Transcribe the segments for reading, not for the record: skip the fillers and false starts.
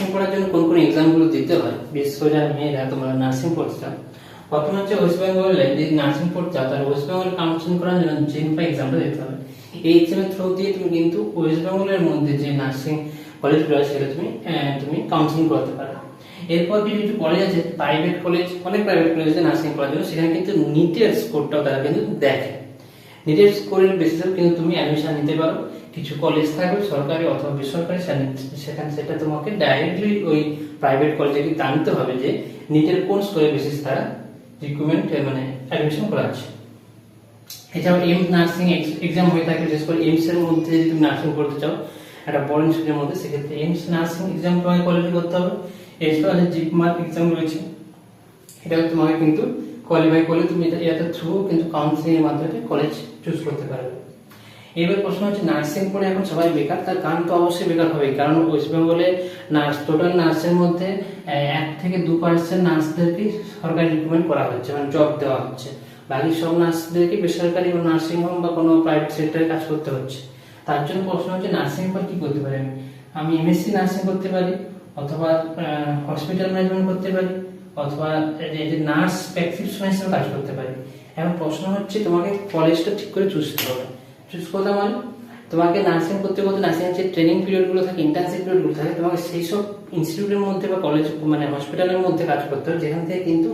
Nursing পড়ার জন্য কোন কোন এক্সামগুলো দিতে হয়, বিশেষ করে যারা মেয়েরা তোমরা নার্সিং পড়ছো, প্রথমে হচ্ছে ওয়েস্ট বেঙ্গলে যদি নার্সিং পড়তে চাও তাহলে ওয়েস্ট বেঙ্গল কাউন্সিলিং করার জন্য জেনপা এক্সামটা দিতে হবে। এই এক্সামের থ্রু দিয়ে তুমি কিন্তু ওয়েস্ট বেঙ্গলের মধ্যে যে নার্সিং কলেজগুলো আছে সেটা তুমি কাউন্সিলিং করতে পারো। এরপর কিছু কলেজ আছে প্রাইভেট কলেজ, অনেক প্রাইভেট কলেজ আছে নার্সিং পড়ার জন্য, সেখানে কিন্তু নিটের স্কোরটাও তারা কিন্তু দেখে। নিটের স্কোরের বেসিসে কিন্তু তুমি অ্যাডমিশন নিতে পারো। কিছু কলেজ থাকবে সরকারি অথবা বেসরকারি, সেখানে সেটা তোমাকে ডাইরেক্টলি ওই প্রাইভেট কলেজে জানতে হবে যে নিটের কোন স্কোরের বেসিস তারা রিক্রুটমেন্ট মানে অ্যাডমিশন করাচ্ছে। এছাড়াও এইমস নার্সিং এক্সাম হয়ে থাকে, বিশেষ করে এইমস এর মধ্যে যদি তুমি নার্সিং করতে চাও একটা বড় ইনস্টিটিউটের মধ্যে, সেক্ষেত্রে এইমস নার্সিং এক্সাম তোমাকে কোয়ালিফাই করতে হবে। এছাড়াও যে জিপমার্ক এক্সাম রয়েছে, এটা তোমাকে কিন্তু কোয়ালিফাই করলে তুমি এটা থ্রু কিন্তু কাউন্সিলিং এর মাধ্যমে কলেজ চুজ করতে পারবে। এবার প্রশ্ন হচ্ছে নার্সিং পড়ে এখন সবাই বেকার, তার কারণ তো অবশ্যই বেকার হবে, কারণ ওয়েস্ট বেঙ্গলে টোটাল নার্সের মধ্যে 1 থেকে 2% নার্সদেরকে সরকারি রিক্রুটমেন্ট করা হচ্ছে, মানে জব দেওয়া হচ্ছে। বাকি সব নার্সদেরকে বেসরকারি নার্সিং হোম বা কোনো প্রাইভেট সেক্টরে কাজ করতে হচ্ছে। তার জন্য প্রশ্ন হচ্ছে নার্সিং পর কি করতে পারি আমি এমএসসি নার্সিং করতে পারি, অথবা হসপিটাল ম্যানেজমেন্ট করতে পারি, অথবা নার্স প্র্যাকটিশনার হিসেবে কাজ করতে পারি। এখন প্রশ্ন হচ্ছে তোমাকে কলেজটা ঠিক করে চুজ করতে হবে। চুজ করতে মানে তোমাকে নার্সিং করতে করতে নার্সিং এর যে ট্রেনিং পিরিয়ডগুলো থাকে, ইন্টার্নশিপ পিরিয়ডগুলো থাকে, তোমাকে সেই সব ইনস্টিটিউটের মধ্যে বা কলেজ মানে হসপিটালের মধ্যে কাজ করতে হবে, যেখান থেকে কিন্তু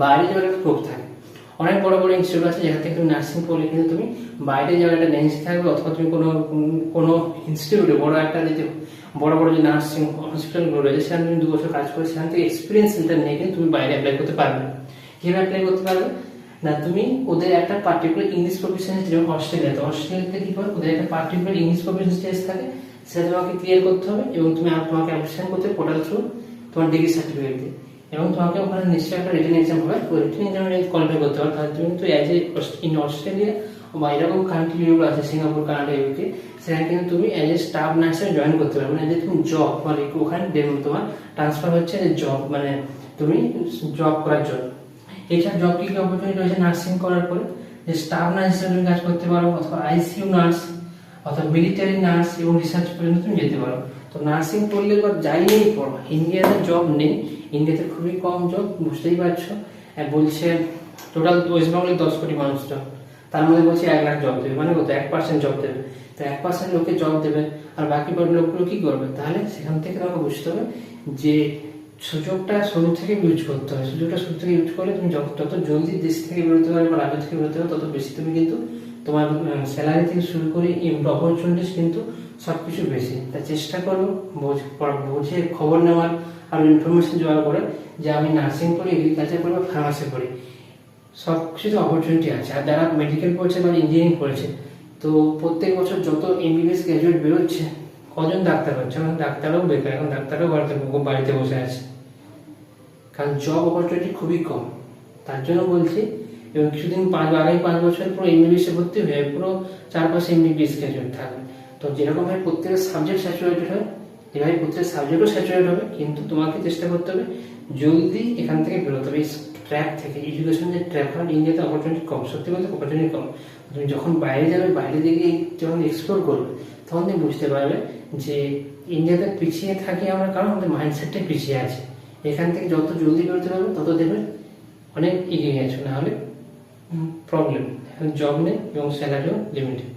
বাইরে যাওয়ার একটা স্কোপ থাকে। অনেক বড় বড় ইনস্টিটিউট আছে যেখান থেকে তুমি নার্সিং পড়লে কিন্তু তুমি বাইরে যাওয়ার একটা লেন্স থাকবে, অথবা তুমি কোনো ইনস্টিটিউটে বড় একটা যে বড় বড় যে নার্সিং হসপিটালগুলো রয়েছে সেখানে তুমি 2 বছর কাজ করে সেখান থেকে এক্সপিরিয়েন্স সেন্টার নিয়ে কিন্তু তুমি বাইরে অ্যাপ্লাই করতে পারবে। কিভাবে অ্যাপ্লাই করতে পারবে না, তুমি ওদের একটা পার্টিকুলার ইংলিশ প্রফিসিয়েন্সি, যেমন অস্ট্রেলিয়াতে কি করে ওদের একটা পার্টিকুলার ইংলিশ প্রফিসিয়েন্সি টেস্ট থাকে, সেটা তোমাকে ক্লিয়ার করতে হবে এবং তোমাকে অ্যাপ্লিকেশন করতে পোর্টাল থ্রু তোমার ডিগ্রি সার্টিফিকেট দিয়ে, এবং তোমাকে ওখানে নিশ্চয়ই একটা রিটেন এক্সাম হবে। ওই রিটেন এক্সামে যদি কোয়ালিফাই করতে পারো তাহলে তুমি কিন্তু অ্যাজ এ ইন অস্ট্রেলিয়া বা এরকম কান্ট্রি যেগুলো আছে সিঙ্গাপুর, কানাডা, ইউকে, সেখানে কিন্তু তুমি অ্যাজ এ স্টাফ নার্সে জয়েন করতে পারবে। মানে তুমি জব মানে ওখানে তোমার ট্রান্সফার হচ্ছে জব, মানে তুমি জব করার জন্য। এছাড়া জব কি অপরচুনিটি রয়েছে নার্সিং করার পরে, যে স্টাফ নার্স হিসেবে তুমি কাজ করতে পারো, অথবা আইসিইউ নার্স, অথবা মিলিটারি নার্স এবং রিসার্চ পর্যন্ত তুমি যেতে পারো। তো নার্সিং করলে বা যাই নিয়েই পড়ো, ইন্ডিয়াতে জব নেই, ইন্ডিয়াতে খুবই কম জব, বুঝতেই পারছো। বলছে টোটাল ওয়েস্ট বেঙ্গলে 10 কোটি মানুষ জব, তার মধ্যে বলছে 1 লাখ জব দেবে, মানে কত 1% জব দেবে। তো 1% লোকে জব দেবে, আর বাকি লোকগুলো কি করবে? তাহলে সেখান থেকে তোমাকে বুঝতে হবে যে সুযোগটা শুরু থেকে ইউজ করতে হবে। সুযোগটা শুরু থেকে ইউজ করলে তুমি যত জলদি দেশ থেকে বেরোতে পারবে বা রাজ্য থেকে বেরোতে পারবে, তত বেশি তুমি কিন্তু তোমার স্যালারি থেকে শুরু করে অপরচুনিটিস কিন্তু সবকিছু বেশি। তাই চেষ্টা করবো বুঝে খবর নেওয়ার আর ইনফরমেশন জোগাড় করে, যে আমি নার্সিং পড়ি, এগ্রিকালচার পড়ি বা ফার্মাসি পড়ি, সব কিছু অপরচুনিটি আছে। আর যারা মেডিকেল পড়ছে বা ইঞ্জিনিয়ারিং পড়েছে, তো প্রত্যেক বছর যত এমবিবিএস গ্র্যাজুয়েট বেরোচ্ছে, কজন ডাক্তার হচ্ছে? এখন ডাক্তারও বেকার, এখন ডাক্তারও বাড়িতে বসে আছে, কারণ জব অপরচুনিটি খুবই কম। তার জন্য বলছি, এবং কিছুদিন আগামী 5 বছর পুরো এমবিবিএস এ ভর্তি হয়ে পুরো 4-5 এমবিবিএস গ্র্যাজুয়েট থাকবে। তো যেরকম ভাবে প্রত্যেকের সাবজেক্ট স্যাচুরেটেড হয়, এভাবে প্রত্যেক সাবজেক্টও স্যাচুরেট হবে, কিন্তু তোমাকে চেষ্টা করতে হবে জলদি এখান থেকে বেরোতে হবে, এই ট্র্যাক থেকে। এডুকেশন যে ট্র্যাক হয় ইন্ডিয়াতে অপরচুনিটি কম, সত্যি বলতে অপরচুনিটি কম। তুমি যখন বাইরে যাবে, বাইরে দিকে যখন এক্সপ্লোর করবে, তখন তুমি বুঝতে পারবে যে ইন্ডিয়াতে পিছিয়ে থাকি আমরা, কারণ আমাদের মাইন্ডসেটটাই পিছিয়ে আছে। এখান থেকে যত জলদি বেরোতে পারবে তত দেবে অনেক এগিয়ে গেছো, না হলে প্রবলেম। জব নেই এবং স্যালারিও লিমিটেড।